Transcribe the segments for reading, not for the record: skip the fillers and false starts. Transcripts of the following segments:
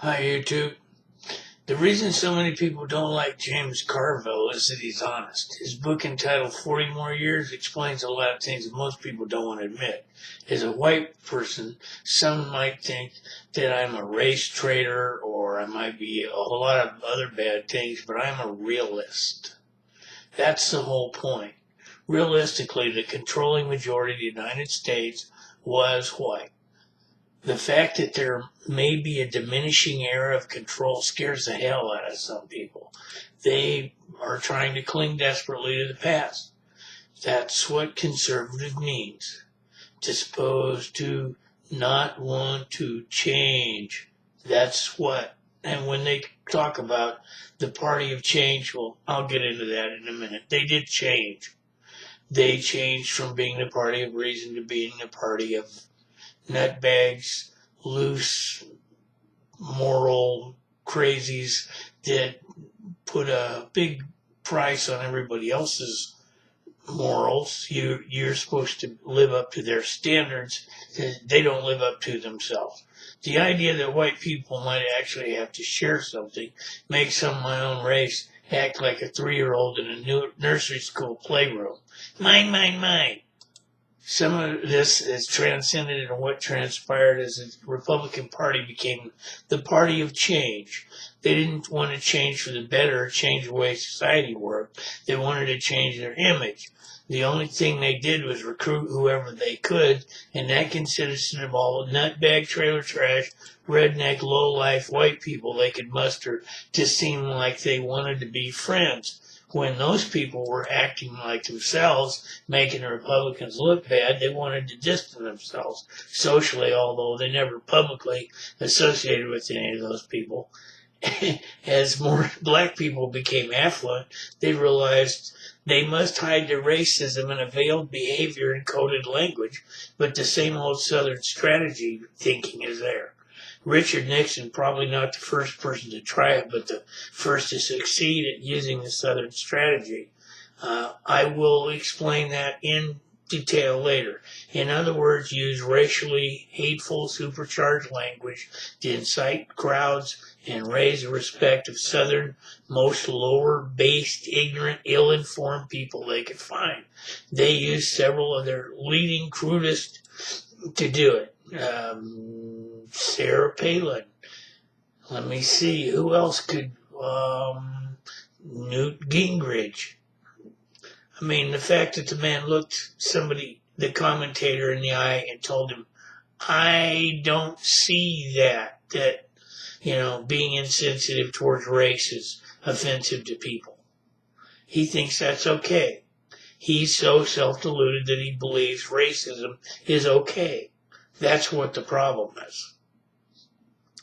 Hi, YouTube. The reason so many people don't like James Carville is that he's honest. His book entitled 40 More Years explains a lot of things that most people don't want to admit. As a white person, some might think that I'm a race traitor or I might be a whole lot of other bad things, but I'm a realist. That's the whole point. Realistically, the controlling majority of the United States was white. The fact that there may be a diminishing era of control scares the hell out of some people. They are trying to cling desperately to the past. That's what conservative means. Disposed to not want to change. That's what. And when they talk about the party of change, well, I'll get into that in a minute. They did change. They changed from being the party of reason to being the party of nutbags, loose, moral crazies that put a big price on everybody else's morals. You're supposed to live up to their standards. They don't live up to themselves. The idea that white people might actually have to share something makes some of my own race act like a 3-year-old in a nursery school playroom. Mine, mine, mine. Some of this is transcended into what transpired as the Republican Party became the party of change. They didn't want to change for the better, change the way society worked. They wanted to change their image. The only thing they did was recruit whoever they could, and that consisted of all the nutbag, trailer trash, redneck, low-life white people they could muster to seem like they wanted to be friends. When those people were acting like themselves, making the Republicans look bad, they wanted to distance themselves socially, although they never publicly associated with any of those people. As more black people became affluent, they realized they must hide their racism in a veiled behavior and coded language, but the same old Southern strategy thinking is there. Richard Nixon, probably not the first person to try it, but the first to succeed at using the Southern strategy. I will explain that in detail later. In other words, use racially hateful, supercharged language to incite crowds and raise the respect of Southern, most lower-based, ignorant, ill-informed people they could find. They used several of their leading crudest to do it. Sarah Palin. Let me see, who else could, Newt Gingrich. I mean, the fact that the man looked the commentator in the eye and told him, I don't see that, being insensitive towards race is offensive to people. He thinks that's okay. He's so self-deluded that he believes racism is okay. That's what the problem is.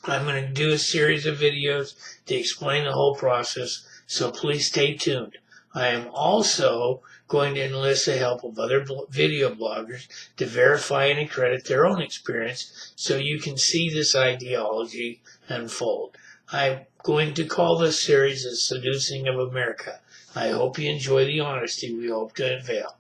I'm going to do a series of videos to explain the whole process, so please stay tuned. I am also going to enlist the help of other video bloggers to verify and accredit their own experience so you can see this ideology unfold. I'm going to call this series the Seduction of America. I hope you enjoy the honesty we hope to unveil.